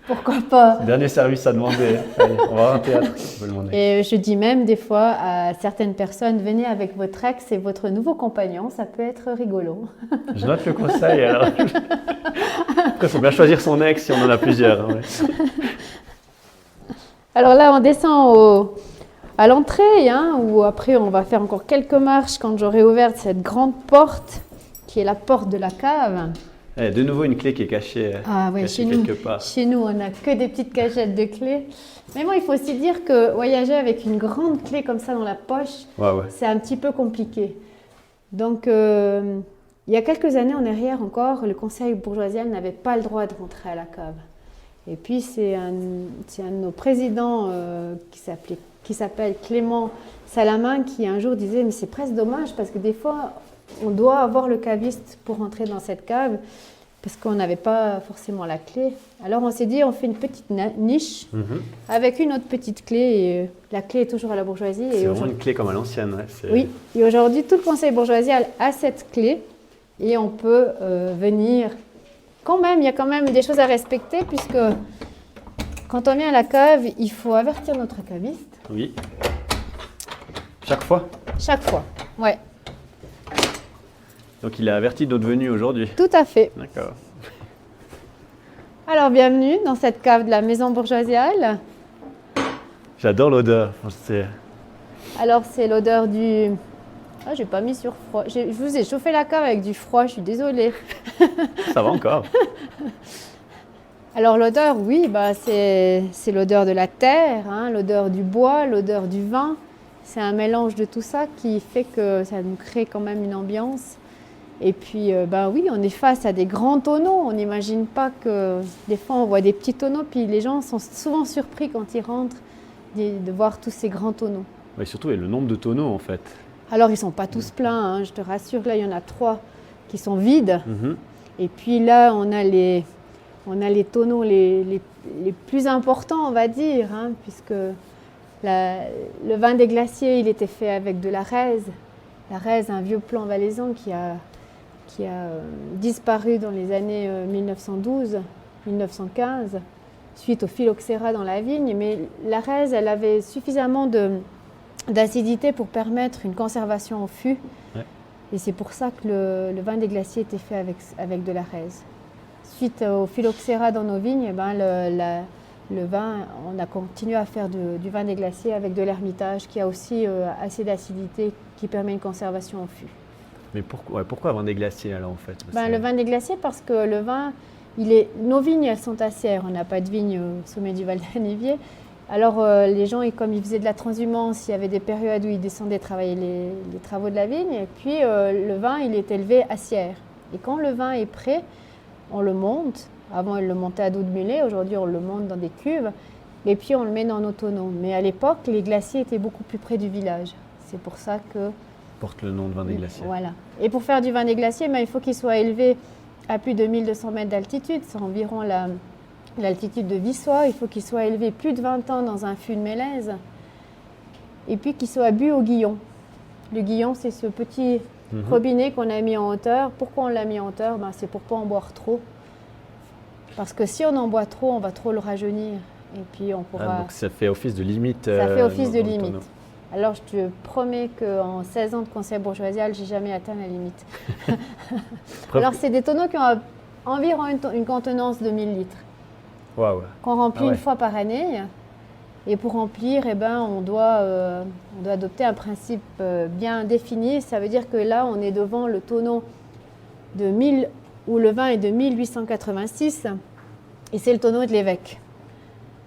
Pourquoi pas? Dernier service à demander. Allez, on va avoir un théâtre qui peut demander. Et je dis même des fois à certaines personnes, venez avec votre ex et votre nouveau compagnon, ça peut être rigolo. Je note le conseil alors. Après, il faut bien choisir son ex si on en a plusieurs. Ouais. Alors là, on descend à l'entrée, où après on va faire encore quelques marches quand j'aurai ouvert cette grande porte qui est la porte de la cave. Il y a de nouveau une clé qui est cachée, cachée quelque part. Chez nous, on n'a que des petites cachettes de clés. Mais bon, il faut aussi dire que voyager avec une grande clé comme ça dans la poche, c'est un petit peu compliqué. Donc, il y a quelques années en arrière encore, le conseil bourgeoisial n'avait pas le droit de rentrer à la cave. Et puis, c'est un de nos présidents qui s'appelle Clément Salamin qui un jour disait « Mais c'est presque dommage parce que des fois, on doit avoir le caviste pour rentrer dans cette cave parce qu'on n'avait pas forcément la clé. » Alors on s'est dit, on fait une petite niche avec une autre petite clé. Et la clé est toujours à la bourgeoisie. C'est vraiment une clé comme à l'ancienne. Ouais, oui, et aujourd'hui, tout le conseil bourgeoisial a cette clé et on peut venir. Quand même, il y a quand même des choses à respecter puisque quand on vient à la cave, il faut avertir notre caviste. Oui. Chaque fois? Chaque fois, ouais. Donc il a averti d'autres venus aujourd'hui. Tout à fait. D'accord. Alors, bienvenue dans cette cave de la maison bourgeoisiale. J'adore l'odeur. Alors, c'est l'odeur du... Ah, j'ai pas mis sur froid. Je vous ai chauffé la cave avec du froid, je suis désolée. Ça va encore. Alors, l'odeur, oui, c'est l'odeur de la terre, hein, l'odeur du bois, l'odeur du vin. C'est un mélange de tout ça qui fait que ça nous crée quand même une ambiance. Et puis, oui, on est face à des grands tonneaux. On n'imagine pas que des fois, on voit des petits tonneaux, puis les gens sont souvent surpris quand ils rentrent de voir tous ces grands tonneaux. Oui, surtout, et le nombre de tonneaux, en fait. Alors, ils ne sont pas tous pleins, hein, je te rassure. Là, il y en a 3 qui sont vides. Et puis là, on a les tonneaux les plus importants, on va dire, hein, puisque le vin des glaciers, il était fait avec de la raise. La raise, un vieux plant valaisan qui a disparu dans les années 1912-1915, suite au phylloxéra dans la vigne. Mais la raise, elle avait suffisamment d'acidité pour permettre une conservation au fût. Ouais. Et c'est pour ça que le vin des glaciers était fait avec de la raise. Suite au phylloxéra dans nos vignes, le vin, on a continué à faire du vin des glaciers avec de l'Hermitage qui a aussi assez d'acidité qui permet une conservation au fût. Mais pourquoi vin des glaciers alors en fait? Le vin des glaciers parce que le vin, nos vignes elles sont acières, on n'a pas de vignes au sommet du Val d'Anivier. Alors les gens, comme ils faisaient de la transhumance, il y avait des périodes où ils descendaient travailler les travaux de la vigne et puis le vin il est élevé acière. Et quand le vin est prêt, on le monte. Avant, on le montait à dos de mulet. Aujourd'hui, on le monte dans des cuves. Et puis, on le met dans nos tonneaux. Mais à l'époque, les glaciers étaient beaucoup plus près du village. C'est pour ça que... Porte le nom de vin des glaciers. Voilà. Et pour faire du vin des glaciers, il faut qu'il soit élevé à plus de 1200 mètres d'altitude. C'est environ l'altitude de Vissois. Il faut qu'il soit élevé plus de 20 ans dans un fût de mélèze. Et puis, qu'il soit bu au guillon. Le guillon, c'est ce petit robinet qu'on a mis en hauteur. Pourquoi on l'a mis en hauteur? C'est pour ne pas en boire trop. Parce que si on en boit trop, on va trop le rajeunir. Et puis on pourra... donc ça fait office de limite. Ça fait office de limite. Alors je te promets qu'en 16 ans de conseil bourgeoisial, je n'ai jamais atteint la limite. Alors c'est des tonneaux qui ont environ une contenance de 1000 litres. Wow. Qu'on remplit une fois par année. Et pour remplir, on doit adopter un principe bien défini. Ça veut dire que là, on est devant le tonneau de 1000 où le vin est de 1886 et c'est le tonneau de l'évêque.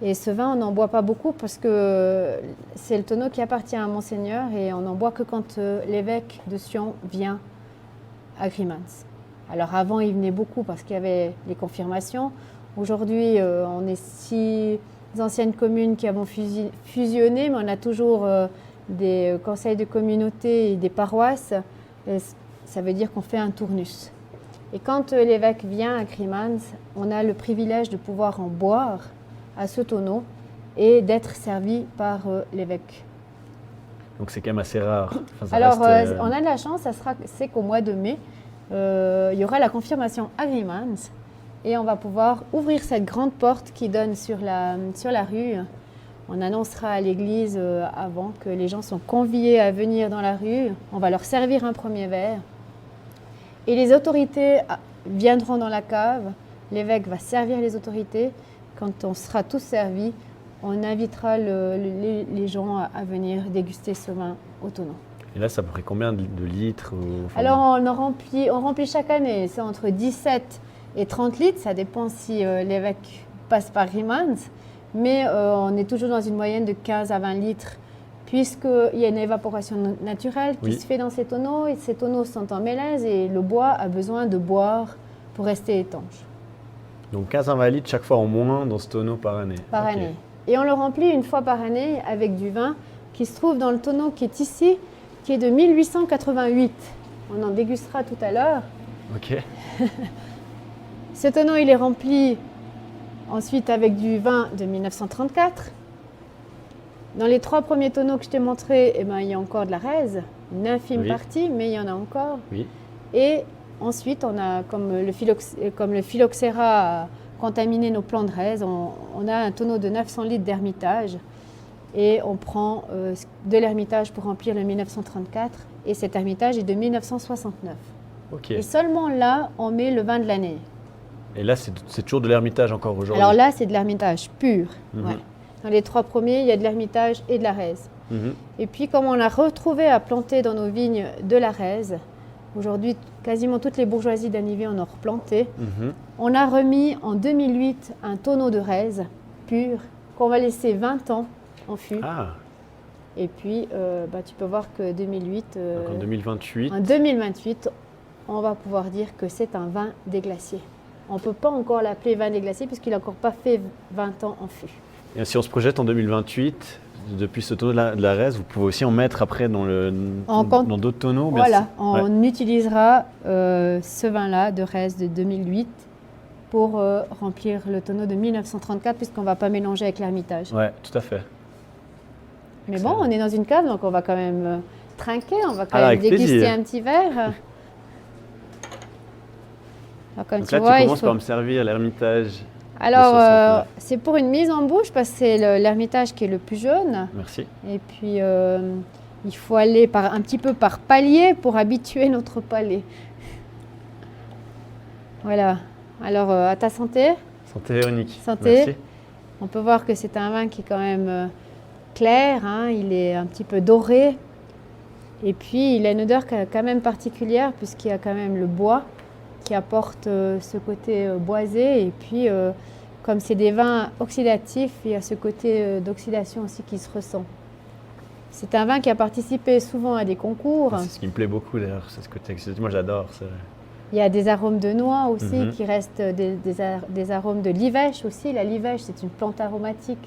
Et ce vin, on n'en boit pas beaucoup parce que c'est le tonneau qui appartient à Monseigneur et on n'en boit que quand l'évêque de Sion vient à Grimans. Alors avant, il venait beaucoup parce qu'il y avait les confirmations. Aujourd'hui, on est 6 anciennes communes qui avons fusionné, mais on a toujours des conseils de communauté et des paroisses. Et ça veut dire qu'on fait un tournus. Et quand l'évêque vient à Grimans, on a le privilège de pouvoir en boire à ce tonneau et d'être servi par l'évêque. Donc c'est quand même assez rare. On a de la chance, c'est qu'au mois de mai, il y aura la confirmation à Grimans et on va pouvoir ouvrir cette grande porte qui donne sur la rue. On annoncera à l'église avant que les gens sont conviés à venir dans la rue. On va leur servir un premier verre. Et les autorités viendront dans la cave, l'évêque va servir les autorités. Quand on sera tous servis, on invitera les gens à venir déguster ce vin au tonneau. Et là, ça prend combien de litres Alors, on remplit chaque année, c'est entre 17 et 30 litres, ça dépend si l'évêque passe par Grimans, mais on est toujours dans une moyenne de 15 à 20 litres. Puisqu'il y a une évaporation naturelle qui se fait dans ces tonneaux, et ces tonneaux sont en mélèze et le bois a besoin de boire pour rester étanche. Donc 15 à 20 litres chaque fois en moins dans ce tonneau par année. Par année. Et on le remplit une fois par année avec du vin qui se trouve dans le tonneau qui est ici, qui est de 1888. On en dégustera tout à l'heure. Ok. Ce tonneau, il est rempli ensuite avec du vin de 1934. Dans les 3 premiers tonneaux que je t'ai montrés, il y a encore de la raise, une infime partie, mais il y en a encore. Oui. Et ensuite, on a, comme le phylloxéra a contaminé nos plants de raise, on a un tonneau de 900 litres d'Hermitage. Et on prend de l'Hermitage pour remplir le 1934. Et cet Hermitage est de 1969. Okay. Et seulement là, on met le vin de l'année. Et là, c'est toujours de l'Ermitage encore aujourd'hui. Alors là, c'est de l'Ermitage pur. Mhm. Ouais. Dans les 3 premiers, il y a de l'Ermitage et de la raise. Mhm. Et puis, comme on a retrouvé à planter dans nos vignes de la raise, aujourd'hui, quasiment toutes les bourgeoisies d'Anivier en ont replanté. Mhm. On a remis en 2008 un tonneau de raise pur qu'on va laisser 20 ans en fût. Ah, Et puis, tu peux voir que 2008, donc en 2028. en 2028, on va pouvoir dire que c'est un vin des glaciers. On ne peut pas encore l'appeler vin des glaciers puisqu'il n'a encore pas fait 20 ans en fût. Et si on se projette en 2028, depuis ce tonneau de la raise, vous pouvez aussi en mettre après dans d'autres tonneaux. Voilà, Ouais. on utilisera ce vin-là de raise de 2008 pour remplir le tonneau de 1934 puisqu'on ne va pas mélanger avec l'Ermitage. Ouais, tout à fait. Mais Excellent. bon, on est dans une cave, donc on va quand même trinquer, on va quand Alors, même avec déguster plaisir. un petit verre. Alors, comme Donc tu là, vois, tu il commences faut- par me servir l'Ermitage. Alors, 69. c'est pour une mise en bouche parce que c'est l'Ermitage qui est le plus jeune. Merci. Et puis, il faut aller un petit peu par palier pour habituer notre palais. Voilà. Alors, à ta santé. Santé Véronique. Santé. Merci. On peut voir que c'est un vin qui est quand même clair, hein, il est un petit peu doré. Et puis, il a une odeur quand même particulière puisqu'il y a quand même le bois qui apporte ce côté boisé. Et puis, comme c'est des vins oxydatifs, il y a ce côté d'oxydation aussi qui se ressent. C'est un vin qui a participé souvent à des concours. C'est ce qui me plaît beaucoup d'ailleurs, c'est ce côté. Moi, j'adore. Il y a des arômes de noix aussi Mhm. qui restent des arômes de livèche aussi. La livèche, c'est une plante aromatique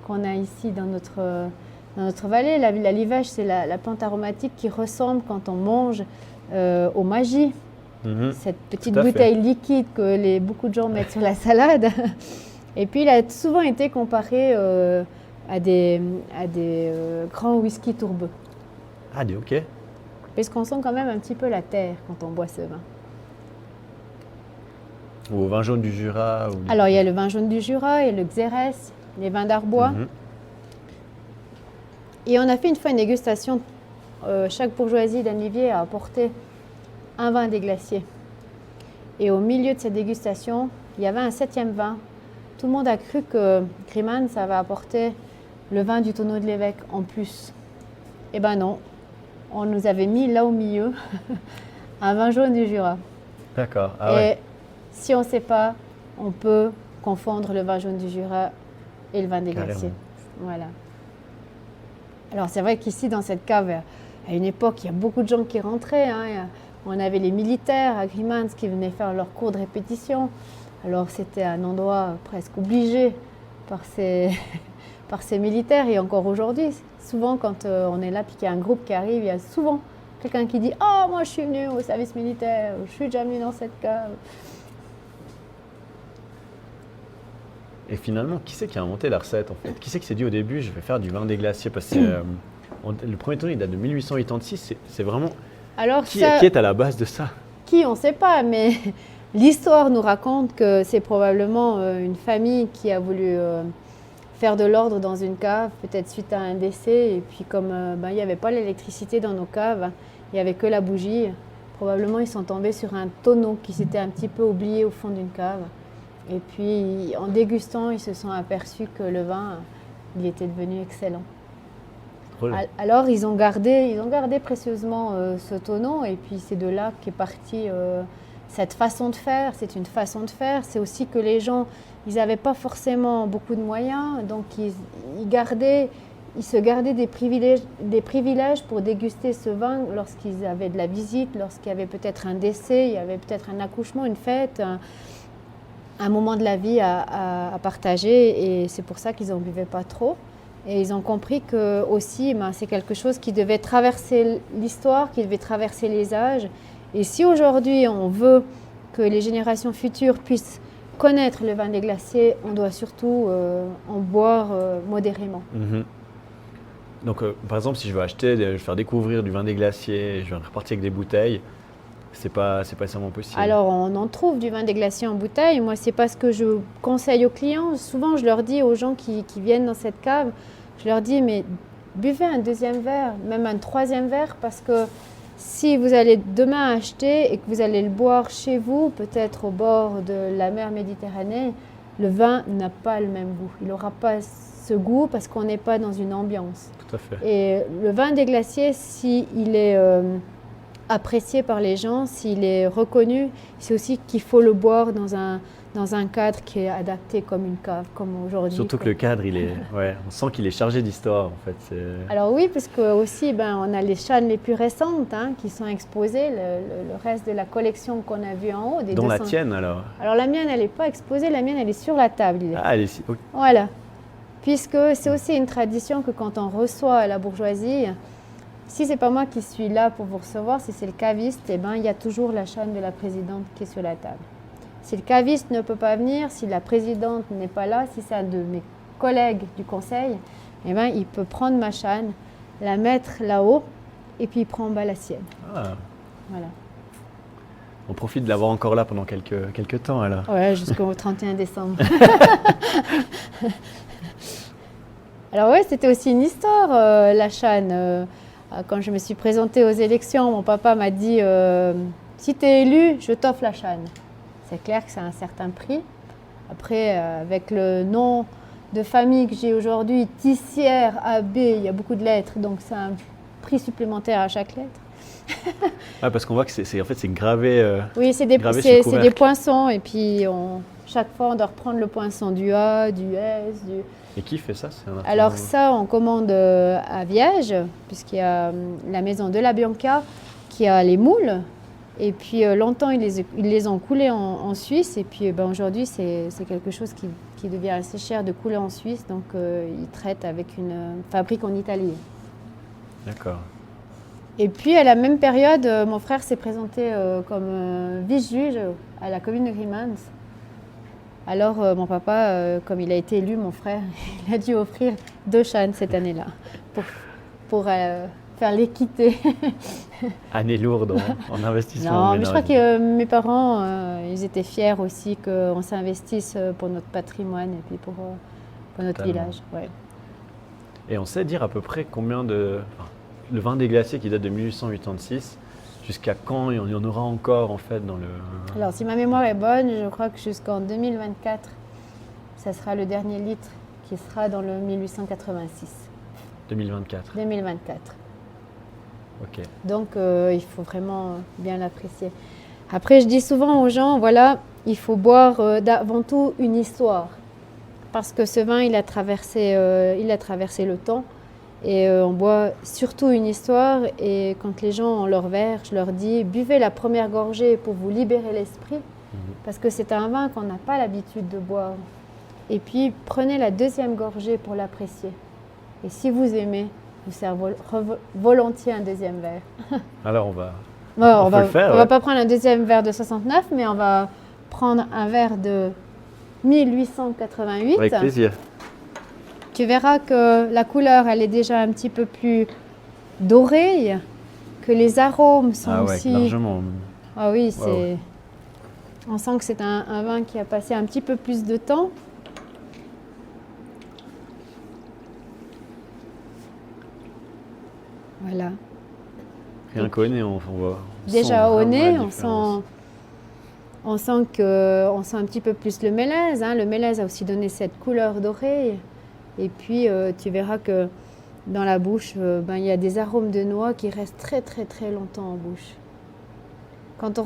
qu'on a ici dans notre vallée. La livèche, c'est la plante aromatique qui ressemble quand on mange au maggi. Mhm. Cette petite Tout à fait. bouteille liquide que beaucoup de gens mettent sur la salade. Et puis, il a souvent été comparé à des grands whisky tourbeux. Ah, ok. Parce qu'on sent quand même un petit peu la terre quand on boit ce vin. Ou au vin jaune du Jura. Alors, il y a le vin jaune du Jura, il y a le Xérès, les vins d'Arbois. Mhm. Et on a fait une fois une dégustation. Chaque bourgeoisie d'Anivier a apporté un vin des glaciers. Et au milieu de cette dégustation, il y avait un 7e vin. Tout le monde a cru que Grimans, ça va apporter le vin du tonneau de l'évêque en plus. Eh ben non, on nous avait mis là au milieu un vin jaune du Jura. D'accord. Ah Et ouais. si on ne sait pas, on peut confondre le vin jaune du Jura et le vin des Carrément. glaciers. Voilà. Alors c'est vrai qu'ici, dans cette cave, à une époque, il y a beaucoup de gens qui rentraient. Hein. On avait les militaires à Grimans qui venaient faire leur cours de répétition. Alors c'était un endroit presque obligé par ces, par ces militaires. Et encore aujourd'hui, souvent quand on est là et qu'il y a un groupe qui arrive, il y a souvent quelqu'un qui dit « Ah, moi je suis venu au service militaire, je suis déjà venu dans cette cave ». Et finalement, qui c'est qui a inventé la recette en fait? Qui c'est qui s'est dit au début, je vais faire du vin des glaciers? Parce que le premier tonneau, il date de 1886. C'est vraiment. Alors Qui ça, est à la base de ça? on ne sait pas, mais l'histoire nous raconte que c'est probablement une famille qui a voulu faire de l'ordre dans une cave, peut-être suite à un décès. Et puis comme il n'y avait pas l'électricité dans nos caves, il n'y avait que la bougie, probablement ils sont tombés sur un tonneau qui s'était un petit peu oublié au fond d'une cave. Et puis en dégustant, ils se sont aperçus que le vin, il était devenu excellent. Drôle. Alors ils ont gardé précieusement ce tonneau et puis c'est de là qu'est partie cette façon de faire. C'est une façon de faire. C'est aussi que les gens, ils n'avaient pas forcément beaucoup de moyens, donc ils se gardaient des privilèges pour déguster ce vin lorsqu'ils avaient de la visite, lorsqu'il y avait peut-être un décès, il y avait peut-être un accouchement, une fête, un moment de la vie à partager. Et c'est pour ça qu'ils n'en buvaient pas trop. Et ils ont compris que aussi, c'est quelque chose qui devait traverser l'histoire, qui devait traverser les âges. Et si aujourd'hui on veut que les générations futures puissent connaître le vin des glaciers, on doit surtout en boire modérément. Mhm. Donc, par exemple, si je veux acheter, je veux faire découvrir du vin des glaciers, je vais repartir avec des bouteilles, c'est pas nécessairement possible. Alors on en trouve du vin des glaciers en bouteille. Moi, c'est pas ce que je conseille aux clients. Souvent, je leur dis aux gens qui viennent dans cette cave, je leur dis mais buvez un 2e verre, même un 3e verre, parce que si vous allez demain acheter et que vous allez le boire chez vous, peut-être au bord de la mer Méditerranée, le vin n'a pas le même goût. Il n'aura pas ce goût parce qu'on n'est pas dans une ambiance. Tout à fait. Et le vin des glaciers, s'il est apprécié par les gens, s'il est reconnu, c'est aussi qu'il faut le boire dans un cadre qui est adapté comme une cave, comme aujourd'hui. Surtout que le cadre, on sent qu'il est chargé d'histoire en fait. Alors oui, parce que aussi, on a les chânes les plus récentes qui sont exposées, le reste de la collection qu'on a vue en haut. Dont la tienne alors? Alors la mienne, elle n'est pas exposée, la mienne, elle est sur la table. Ah, elle est ici. Okay. Voilà. Puisque c'est aussi une tradition que quand on reçoit la bourgeoisie, si c'est pas moi qui suis là pour vous recevoir, si c'est le caviste, il y a toujours la châne de la présidente qui est sur la table. Si le caviste ne peut pas venir, si la présidente n'est pas là, si c'est un de mes collègues du conseil, il peut prendre ma châne, la mettre là-haut et puis il prend en bas la sienne. Ah. Voilà. On profite de l'avoir encore là pendant quelques temps alors. Ouais, jusqu'au 31 décembre. Alors ouais, c'était aussi une histoire, la châne. Quand je me suis présentée aux élections, mon papa m'a dit si tu es élu, je t'offre la châne. C'est clair que c'est un certain prix. Après, avec le nom de famille que j'ai aujourd'hui, Tissière AB, il y a beaucoup de lettres, donc c'est un prix supplémentaire à chaque lettre. Ah, parce qu'on voit que c'est gravé. Oui, c'est des poinçons, et puis chaque fois on doit reprendre le poinçon du A, du S, du... Et qui fait ça? Alors ça, on commande à Viège, puisqu'il y a la maison de la Bianca qui a les moules. Et puis longtemps, ils les ont coulés en Suisse. Et puis aujourd'hui, c'est quelque chose qui devient assez cher de couler en Suisse. Donc ils traitent avec une fabrique en Italie. D'accord. Et puis à la même période, mon frère s'est présenté comme vice-juge à la commune de Grimans. Alors mon papa, comme il a été élu, mon frère, il a dû offrir 2 chânes cette année-là pour faire l'équité. Année lourde en investissement. Non, mais je crois que mes parents, ils étaient fiers aussi qu'on s'investisse pour notre patrimoine et puis pour notre village. Ouais. Et on sait dire à peu près combien le vin des glaciers qui date de 1886, jusqu'à quand il y en aura encore en fait dans le... Alors si ma mémoire est bonne, je crois que jusqu'en 2024, ça sera le dernier litre qui sera dans le 1886. 2024. 2024. Ok. Donc il faut vraiment bien l'apprécier. Après, je dis souvent aux gens, voilà, il faut boire avant tout une histoire. Parce que ce vin, il a traversé le temps. Et on boit surtout une histoire. Et quand les gens ont leur verre, je leur dis, buvez la première gorgée pour vous libérer l'esprit. Parce que c'est un vin qu'on n'a pas l'habitude de boire. Et puis, prenez la deuxième gorgée pour l'apprécier. Et si vous aimez, vous servez volontiers un deuxième verre. Alors on va le faire. On va pas prendre un deuxième verre de 69, mais on va prendre un verre de 1888. Avec plaisir. Tu verras que la couleur, elle est déjà un petit peu plus dorée, que les arômes sont aussi... largement. Ah oui, c'est... On sent que c'est un vin qui a passé un petit peu plus de temps. Voilà. Rien qu'au nez, on voit. Déjà au nez, on sent un petit peu plus le mélèze. Le mélèze a aussi donné cette couleur dorée. Et puis, tu verras que dans la bouche, il y a des arômes de noix qui restent très, très, très longtemps en bouche. Quand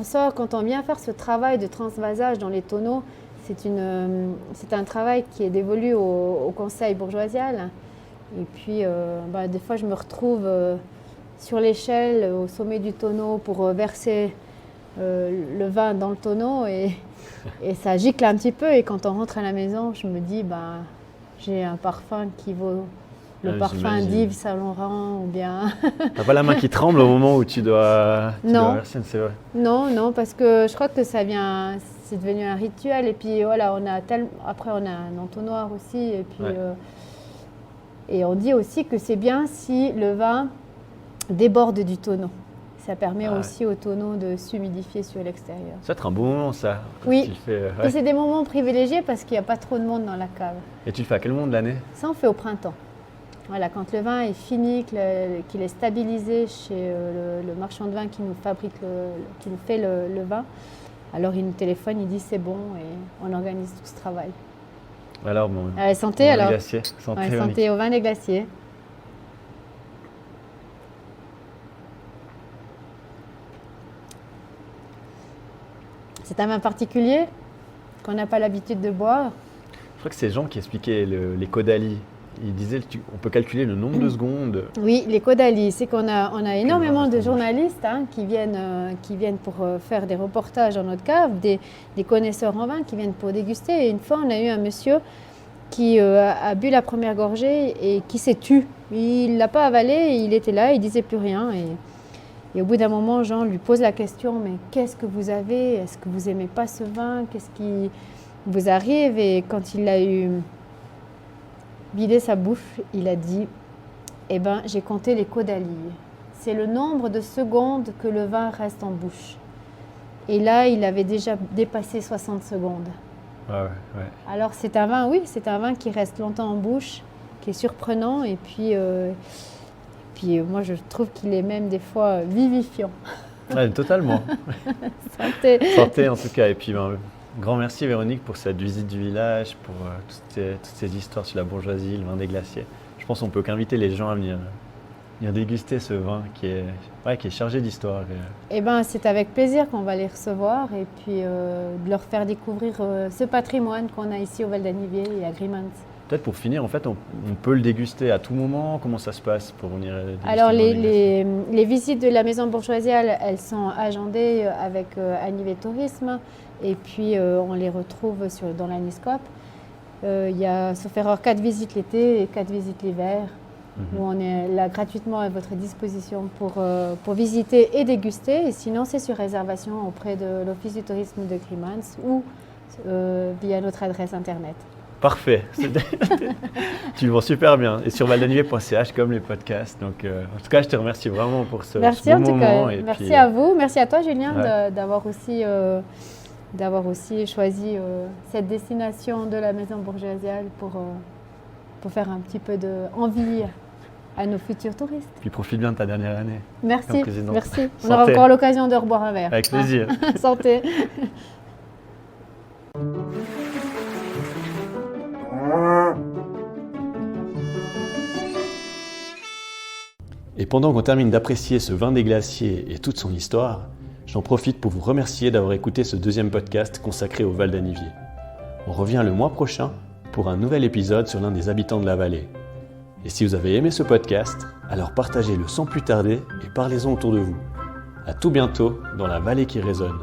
on vient faire ce travail de transvasage dans les tonneaux, c'est un travail qui est dévolu au conseil bourgeoisial. Et puis, des fois, je me retrouve sur l'échelle, au sommet du tonneau, pour verser le vin dans le tonneau. Et ça gicle un petit peu. Et quand on rentre à la maison, je me dis, j'ai un parfum qui vaut le parfum d'Yves Saint Laurent ou bien... T'as pas la main qui tremble au moment où tu dois verser, c'est vrai. Non, parce que je crois que c'est devenu un rituel. Et puis voilà, après on a un entonnoir aussi. Et puis... Et on dit aussi que c'est bien si le vin déborde du tonneau. Ça permet aussi au tonneau de s'humidifier sur l'extérieur. Ça va être un beau moment, ça. Oui, et c'est des moments privilégiés parce qu'il n'y a pas trop de monde dans la cave. Et tu le fais à quel moment de l'année? Ça, on fait au printemps. Voilà, quand le vin est fini, qu'il est stabilisé chez le marchand de vin qui nous fabrique, qui nous fait le vin, alors il nous téléphone, il dit c'est bon et on organise tout ce travail. Alors, bon, santé bon alors. Glacier. Santé, Ouais, santé au vin des glaciers. C'est un vin particulier qu'on n'a pas l'habitude de boire. Je crois que c'est Jean qui expliquait les Caudalie. Il disait on peut calculer le nombre de secondes. Oui, les Caudalie, c'est qu'on a énormément de journalistes qui viennent pour faire des reportages dans notre cave, des connaisseurs en vin qui viennent pour déguster. Et une fois, on a eu un monsieur qui a bu la première gorgée et qui s'est tu. Il ne l'a pas avalé, il était là, il ne disait plus rien. Et au bout d'un moment, Jean lui pose la question, mais qu'est-ce que vous avez? Est-ce que vous n'aimez pas ce vin? Qu'est-ce qui vous arrive? Et quand il a eu vidé sa bouche, il a dit, eh ben, j'ai compté les Caudalie. C'est le nombre de secondes que le vin reste en bouche. Et là, il avait déjà dépassé 60 secondes. Ouais. Alors c'est un vin, oui, c'est un vin qui reste longtemps en bouche, qui est surprenant et puis moi je trouve qu'il est même des fois vivifiant. Ouais, totalement. Santé. Santé en tout cas. Et puis grand merci Véronique pour cette visite du village, pour toutes ces histoires sur la bourgeoisie, le vin des glaciers. Je pense qu'on peut qu'inviter les gens à venir déguster ce vin qui est chargé d'histoire. Eh ben, c'est avec plaisir qu'on va les recevoir et puis de leur faire découvrir ce patrimoine qu'on a ici au Val d'Anivier et à Grimans. Peut-être pour finir, en fait, on peut le déguster à tout moment. Comment ça se passe pour venir déguster? Alors, les visites de la maison bourgeoisiale, elles sont agendées avec Anivier Tourisme et puis on les retrouve dans l'Aniscope. Il y a, sauf erreur, 4 visites l'été et 4 visites l'hiver. Où on est là gratuitement à votre disposition pour visiter et déguster. Et sinon, c'est sur réservation auprès de l'Office du tourisme de Grimans ou via notre adresse internet. Parfait. Tu le vends super bien. Et sur valdanivier.ch comme les podcasts. Donc, en tout cas, je te remercie vraiment pour ce beau moment. Et merci puis, à vous. Merci à toi, Julien, d'avoir aussi choisi cette destination de la maison bourgeoisiale pour faire un petit peu d'envie à nos futurs touristes. Puis profite bien de ta dernière année. Merci, merci. On Santé. aura encore l'occasion de reboire un verre. Avec plaisir. Santé. Et pendant qu'on termine d'apprécier ce vin des glaciers et toute son histoire, j'en profite pour vous remercier d'avoir écouté ce deuxième podcast consacré au Val d'Anivier. On revient le mois prochain pour un nouvel épisode sur l'un des habitants de la vallée. Et si vous avez aimé ce podcast, alors partagez-le sans plus tarder et parlez-en autour de vous. À tout bientôt dans la vallée qui résonne.